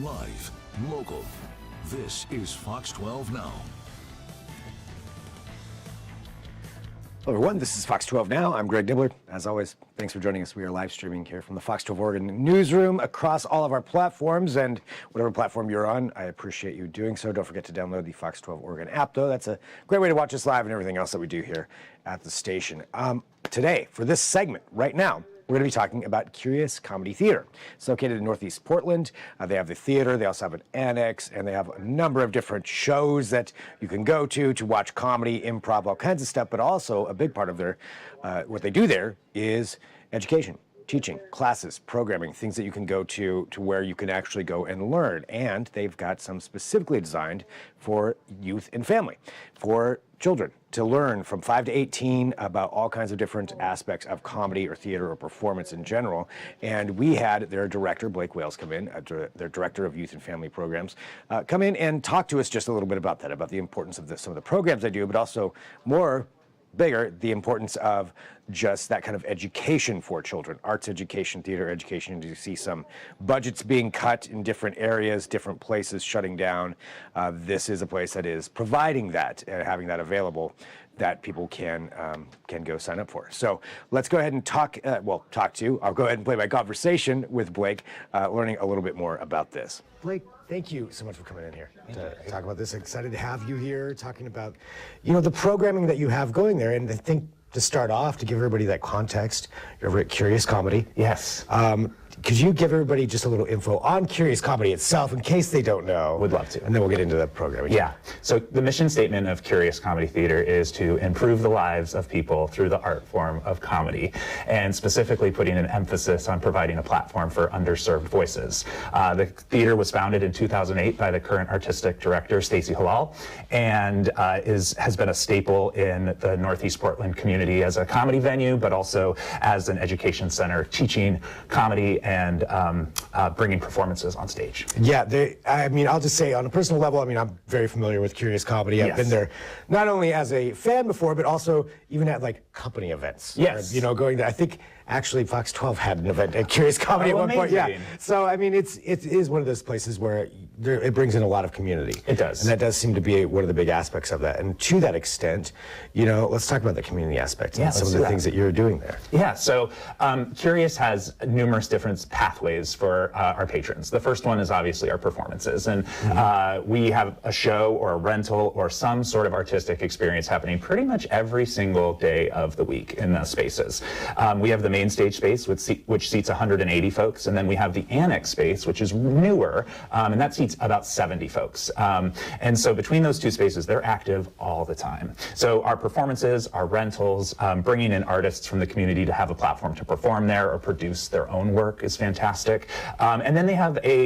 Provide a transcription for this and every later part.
Live, local. This is Fox 12 Now. Hello everyone, this is Fox 12 Now. I'm Greg Nibbler. As always, thanks for joining us. We are live streaming here from the Fox 12 Oregon newsroom across all of our platforms, and whatever platform you're on, I appreciate you doing so. Don't forget to download the Fox 12 Oregon app, though. That's a great way to watch us live and everything else that we do here at the station. Today, for this segment, right now, we're going to be talking about Curious Comedy Theater. It's located in Northeast Portland. They have the theater, they also have an annex, and they have a number of different shows that you can go to watch comedy, improv, all kinds of stuff, but also a big part of their, what they do there is education. Teaching, classes, programming, things that you can go to where you can actually go and learn. And they've got some specifically designed for youth and family, for children to learn from 5 to 18 about all kinds of different aspects of comedy or theater or performance in general. And we had their director, Blake Wales, come in, their director of youth and family programs, come in and talk to us just a little bit about that, about the importance of some of the programs they do, but also bigger, the importance of just that kind of education for children, arts education, theater education. You see some budgets being cut in different areas, different places shutting down. This is a place that is providing that, having that available, that people can go sign up for. So let's go ahead and I'll go ahead and play my conversation with Blake, learning a little bit more about this. Blake, thank you so much for coming in here to talk about this. Excited to have you here talking about, the programming that you have going there. And I think to start off, to give everybody that context, you're over at Curious Comedy. Yes. Could you give everybody just a little info on Curious Comedy itself in case they don't know? Would love to. And then we'll get into the programming. Yeah. So the mission statement of Curious Comedy Theater is to improve the lives of people through the art form of comedy, and specifically putting an emphasis on providing a platform for underserved voices. The theater was founded in 2008 by the current artistic director, Stacy Halal, and has been a staple in the Northeast Portland community as a comedy venue, but also as an education center, teaching comedy and bringing performances on stage. Yeah, I'll just say on a personal level, I'm very familiar with Curious Comedy. I've been there not only as a fan before, but also even at like company events. Yes. Going there. I think actually Fox 12 had an event at Curious Comedy at one point. Yeah. So it is one of those places where it brings in a lot of community. It does. And that does seem to be one of the big aspects of that. And to that extent, let's talk about the community aspect and some of the things that you're doing there. Yeah, so Curious has numerous different pathways for our patrons. The first one is obviously our performances. And we have a show or a rental or some sort of artistic experience happening pretty much every single day of the week in the spaces. We have the main stage space, which seats 180 folks, and then we have the annex space, which is newer, and that seats about 70 folks. And so between those two spaces, they're active all the time. So our performances, our rentals, bringing in artists from the community to have a platform to perform there or produce their own work is fantastic. And then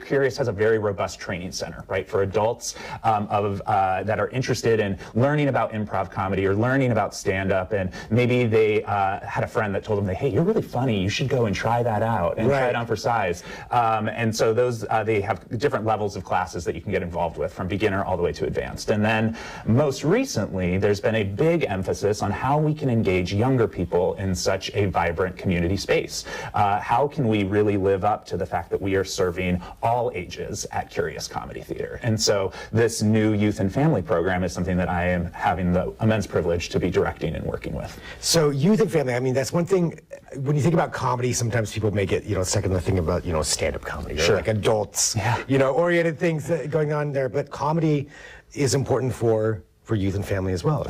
Curious has a very robust training center, right, for adults that are interested in learning about improv comedy or learning about stand-up, and maybe they had a friend that told them, hey, you're really funny, you should go and try that out and try it on for size. And so they have different levels of classes that you can get involved with, from beginner all the way to advanced. And then most recently, there's been a big emphasis on how we can engage younger people in such a vibrant community space. How can we really live up to the fact that we are serving all ages at Curious Comedy Theater? And so this new youth and family program is something that I am having the immense privilege to be directing and working with. So youth and family, that's one thing. When you think about comedy, sometimes people make it, second to think about, stand-up comedy, or like adults, oriented things going on there. But comedy is important for youth and family as well.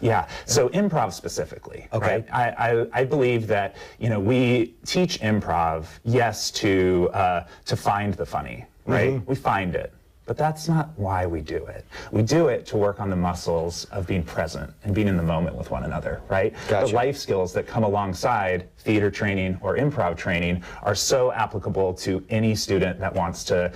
Yeah. So improv specifically, right? I believe that, we teach improv, yes, to find the funny, right? We find it. But that's not why we do it. We do it to work on the muscles of being present and being in the moment with one another, right? Gotcha. The life skills that come alongside theater training or improv training are so applicable to any student that wants to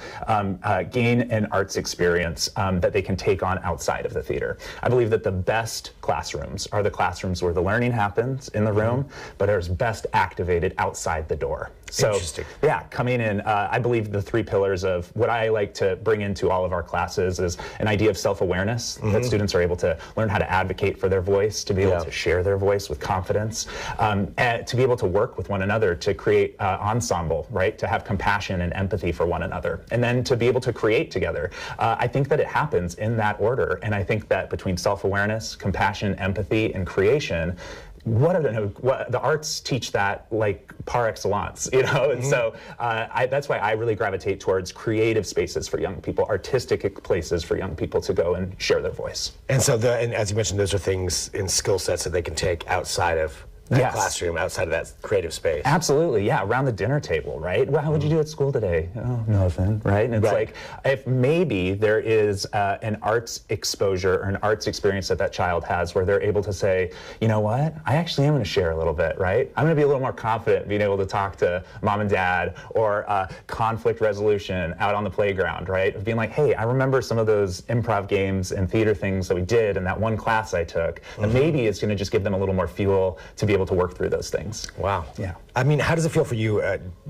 gain an arts experience that they can take on outside of the theater. I believe that the best classrooms are the classrooms where the learning happens in the room, but are best activated outside the door. So, Interesting. yeah, coming in, I believe the 3 pillars of what I like to bring into all of our classes is an idea of self-awareness, that students are able to learn how to advocate for their voice, to be able to share their voice with confidence, and to be able to work with one another, to create ensemble, right? To have compassion and empathy for one another, and then to be able to create together. I think that it happens in that order, and I think that between self-awareness, compassion, empathy, and creation, what the arts teach that like par excellence, you know? And so that's why I really gravitate towards creative spaces for young people, artistic places for young people to go and share their voice. And so, and as you mentioned, those are things in skill sets that they can take outside of that classroom, outside of that creative space. Absolutely, yeah, around the dinner table, right? Well, what'd you do at school today? Oh, nothing, right? And it's like, if maybe there is an arts exposure or an arts experience that child has where they're able to say, you know what, I actually am gonna share a little bit, right? I'm gonna be a little more confident being able to talk to mom and dad, or conflict resolution out on the playground, right? Of being like, hey, I remember some of those improv games and theater things that we did in that one class I took, and maybe it's gonna just give them a little more fuel to be able to work through those things. Wow. Yeah. I mean, how does it feel for you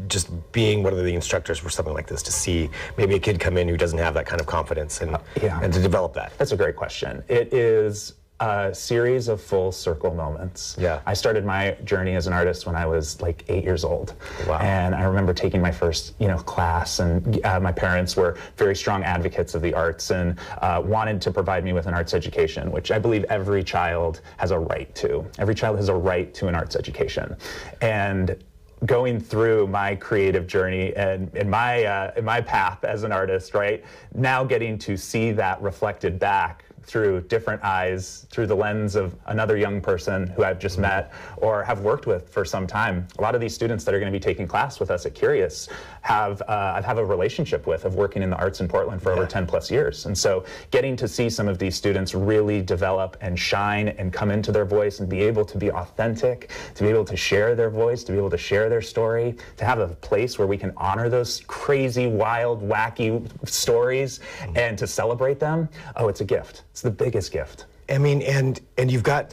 just being one of the instructors for something like this, to see maybe a kid come in who doesn't have that kind of confidence and to develop that? That's a great question. It is a series of full circle moments. Yeah. I started my journey as an artist when I was like 8 years old. Wow. And I remember taking my first, class, and my parents were very strong advocates of the arts and wanted to provide me with an arts education, which I believe every child has a right to. Every child has a right to an arts education. And going through my creative journey and in my path as an artist, right, now getting to see that reflected back through different eyes, through the lens of another young person who I've just met or have worked with for some time. A lot of these students that are going to be taking class with us at Curious I've a relationship with, of working in the arts in Portland for over 10 plus years. And so getting to see some of these students really develop and shine and come into their voice and be able to be authentic, to be able to share their voice, to be able to share their story, to have a place where we can honor those crazy, wild, wacky stories and to celebrate them, it's a gift. It's the biggest gift. I mean, and you've got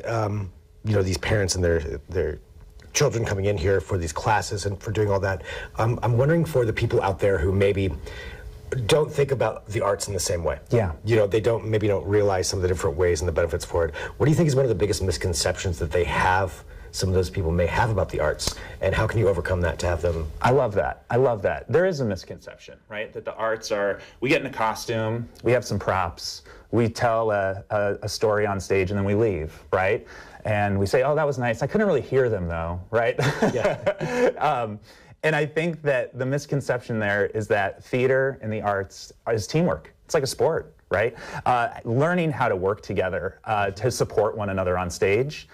these parents and their children coming in here for these classes and for doing all that. I'm wondering, for the people out there who maybe don't think about the arts in the same way. Yeah. They don't realize some of the different ways and the benefits for it. What do you think is one of the biggest misconceptions that they have, some of those people may have, about the arts, and how can you overcome that to have them? I love that. There is a misconception, right? That the arts are, we get in a costume, we have some props, we tell a story on stage, and then we leave, right? And we say, oh, that was nice. I couldn't really hear them though, right? Yeah. And I think that the misconception there is that theater and the arts is teamwork. It's like a sport, right? Learning how to work together to support one another on stage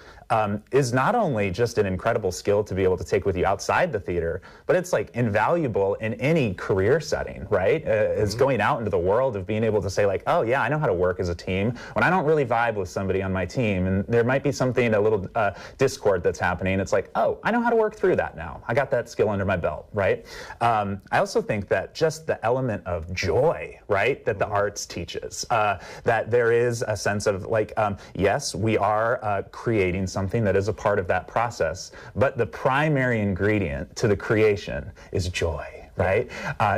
is not only just an incredible skill to be able to take with you outside the theater, but it's like invaluable in any career setting, right? It's going out into the world of being able to say like, oh yeah, I know how to work as a team. When I don't really vibe with somebody on my team and there might be something, a little discord that's happening, it's like, oh, I know how to work through that now. I got that skill under my belt, right? I also think that just the element of joy, right, that the arts teaches, that there is a sense of like, yes, we are creating something that is a part of that process, but the primary ingredient to the creation is joy. Right?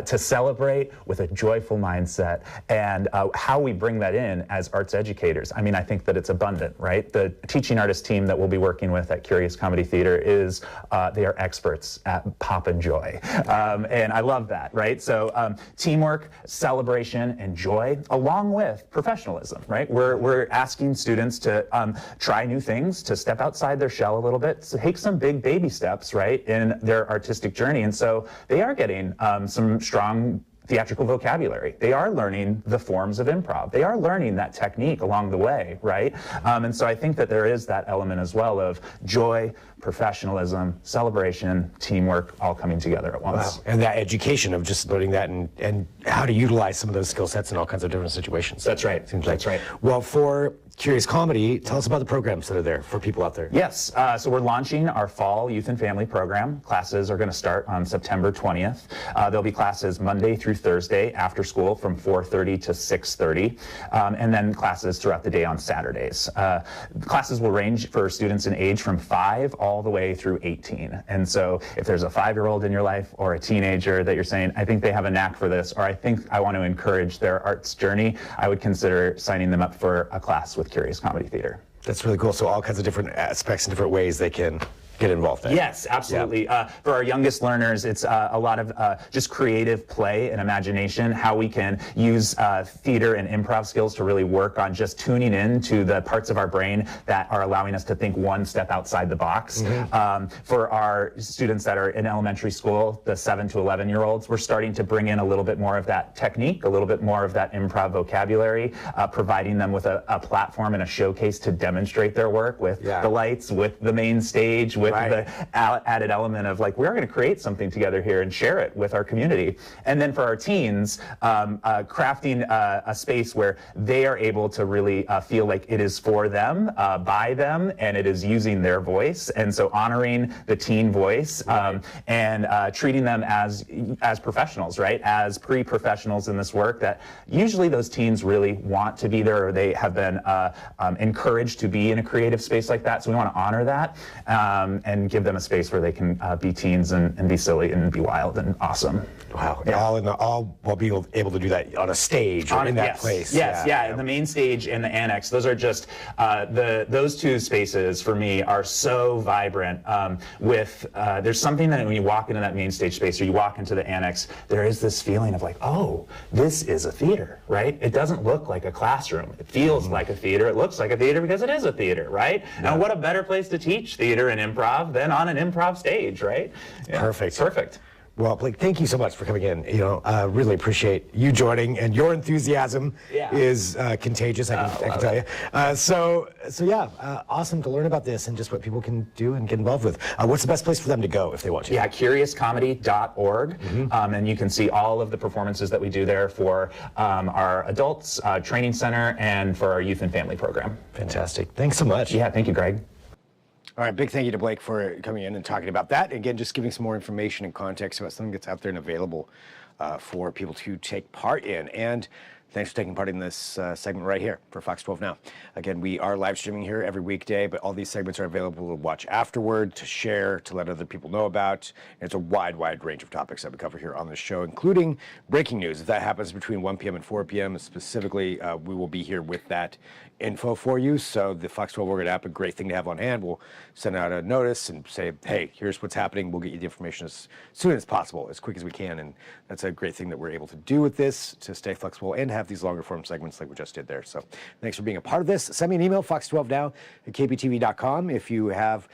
To celebrate with a joyful mindset, and how we bring that in as arts educators. I mean, I think that it's abundant, right? The teaching artist team that we'll be working with at Curious Comedy Theater is, they are experts at pop and joy. And I love that, right? So teamwork, celebration, and joy, along with professionalism, right? We're asking students to try new things, to step outside their shell a little bit, to take some big baby steps, right, in their artistic journey. And so they are getting some strong theatrical vocabulary. They are learning the forms of improv. They are learning that technique along the way, right? And so I think that there is that element as well of joy, professionalism, celebration, teamwork, all coming together at once. Wow. And that education of just learning that and how to utilize some of those skill sets in all kinds of different situations. That's right. Seems like. That's right. Well, for Curious Comedy. Tell us about the programs that are there for people out there. Yes, so we're launching our fall youth and family program. Classes are going to start on September 20th. There'll be classes Monday through Thursday after school from 4:30 to 6:30, and then classes throughout the day on Saturdays. Classes will range for students in age from 5 all the way through 18. And so if there's a 5-year-old in your life or a teenager that you're saying, I think they have a knack for this, or I think I want to encourage their arts journey, I would consider signing them up for a class with Curious Comedy Theater. That's really cool. So all kinds of different aspects and different ways they can get involved in. Yes, absolutely. Yeah. For our youngest learners, it's a lot of just creative play and imagination, how we can use theater and improv skills to really work on just tuning in to the parts of our brain that are allowing us to think one step outside the box. For our students that are in elementary school, the 7 to 11-year-olds, we're starting to bring in a little bit more of that technique, a little bit more of that improv vocabulary, providing them with a platform and a showcase to demonstrate their work with the lights, with the main stage, with the added element of like, we're going to create something together here and share it with our community. And then for our teens, crafting a space where they are able to really feel like it is for them, by them, and it is using their voice. And so honoring the teen voice and treating them as professionals, right? As pre-professionals in this work, that usually those teens really want to be there, or they have been encouraged to be in a creative space like that. So we want to honor that. And give them a space where they can be teens and be silly and be wild and awesome. Wow. Yeah. All while being able to do that on a stage or in that place. Yes, yeah. The main stage and the annex, those are just, those two spaces for me are so vibrant there's something that when you walk into that main stage space or you walk into the annex, there is this feeling of like, oh, this is a theater, right? It doesn't look like a classroom. It feels like a theater. It looks like a theater because it is a theater, right? Yeah. And what a better place to teach theater and improv than on an improv stage, right? Yeah. Perfect. Well, Blake, thank you so much for coming in. Really appreciate you joining, and your enthusiasm is contagious. I can tell you. So yeah, awesome to learn about this and just what people can do and get involved with. What's the best place for them to go if they want to? Yeah, curiouscomedy.org, and you can see all of the performances that we do there for our adults training center and for our youth and family program. Fantastic. Thanks so much. Yeah, thank you, Greg. All right, big thank you to Blake for coming in and talking about that. Again, just giving some more information and context about something that's out there and available for people to take part in. And thanks for taking part in this segment right here for Fox 12 Now. Again, we are live streaming here every weekday, but all these segments are available to watch afterward, to share, to let other people know about. And it's a wide range of topics that we cover here on the show, including breaking news. If that happens between 1 p.m. and 4 p.m. specifically, we will be here with that info for you. So the Fox 12 Oregon app, a great thing to have on hand. We'll send out a notice and say, hey, here's what's happening. We'll get you the information as soon as possible, as quick as we can. And that's a great thing that we're able to do with this, to stay flexible and have these longer form segments like we just did there. So thanks for being a part of this. Send me an email, fox12now@kptv.com, if you have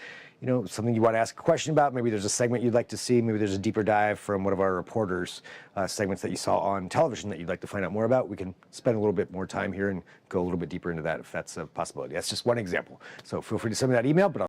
something you want to ask a question about. Maybe there's a segment you'd like to see. Maybe there's a deeper dive from one of our reporters, segments that you saw on television that you'd like to find out more about. We can spend a little bit more time here and go a little bit deeper into that if that's a possibility. That's just one example. So feel free to send me that email, but